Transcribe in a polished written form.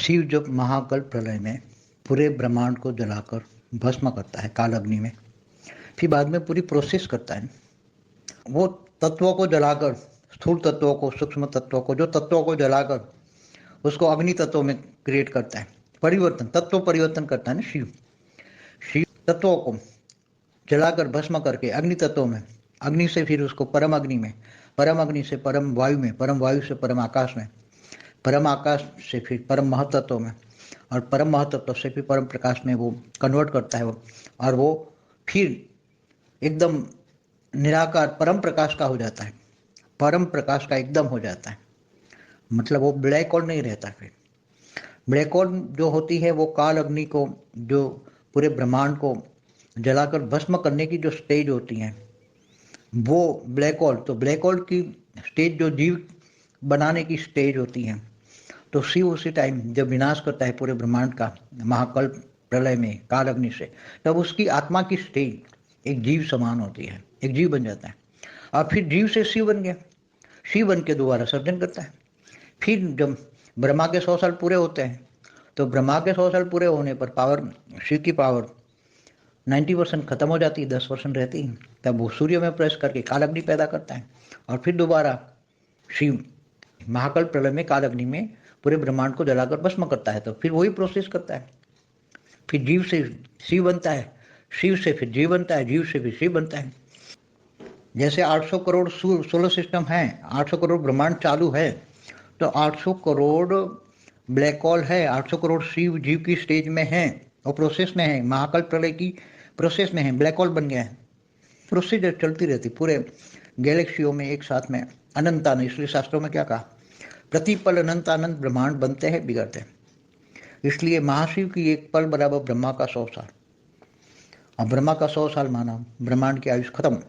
शिव जब महाकल्प प्रलय में पूरे ब्रह्मांड को जलाकर भस्म करता है काल अग्नि में, फिर बाद में पूरी प्रोसेस करता है। वो तत्वों को जलाकर, स्थूल तत्वों को, सूक्ष्म तत्वों को, जो तत्वों को जलाकर उसको अग्नि तत्वों में क्रिएट करता है, परिवर्तन, तत्व परिवर्तन करता है ना शिव। शिव तत्वों को जलाकर भस्म करके अग्नि तत्वों में, अग्नि से फिर उसको परम अग्नि में, परम अग्नि से परम वायु में, परम वायु से परम आकाश में, परम आकाश से फिर परम महतत्व में, और परम महतत्व से फिर परम प्रकाश में वो कन्वर्ट करता है वो, और वो फिर एकदम निराकार परम प्रकाश का हो जाता है, परम प्रकाश का एकदम हो जाता है। मतलब वो ब्लैक होल नहीं रहता। फिर ब्लैक होल जो होती है वो काल अग्नि को, जो पूरे ब्रह्मांड को जलाकर भस्म करने की जो स्टेज होती है वो ब्लैक होल। तो ब्लैक होल की स्टेज जो जीव बनाने की स्टेज होती है, तो शिव उसी टाइम जब विनाश करता है पूरे ब्रह्मांड का महाकल्प प्रलय में काल अग्नि से, तब उसकी आत्मा की स्टेज एक जीव समान होती है, एक जीव बन जाता है। और फिर जीव से शिव बन गया, शिव बन के दोबारा सर्जन करता है। फिर जब ब्रह्मा के 100 साल पूरे होते हैं, तो ब्रह्मा के 100 साल पूरे होने पर पावर, शिव की पावर 90% खत्म हो जाती है, 10% रहती है। तब वो सूर्य में प्रवेश करके काल अग्नि पैदा करता है, और फिर दोबारा शिव महाकल्प प्रलय में काल अग्नि में पूरे ब्रह्मांड को जलाकर भस्म करता है। तो फिर वही प्रोसेस करता है। फिर जीव से शिव बनता है, शिव से फिर जीव बनता है, जीव से फिर शिव बनता है। जैसे 800 करोड़ सोलर सिस्टम है, 800 करोड़ ब्रह्मांड चालू है, तो 800 करोड़ ब्लैक होल है, 800 करोड़ शिव जीव की स्टेज में है और प्रोसेस में है, महाकल्प प्रलय की प्रोसेस में है, ब्लैक होल बन गया है। प्रोसीजर चलती रहती पूरे गैलेक्सियों में एक साथ में, अनंतानंद। इसलिए शास्त्रों में क्या कहा, प्रतिपल अनंतानंद ब्रह्मांड बनते हैं, बिगड़ते हैं। इसलिए महाशिव की एक पल बराबर ब्रह्मा का 100 साल, और ब्रह्मा का 100 साल माना ब्रह्मांड की आयुष खत्म।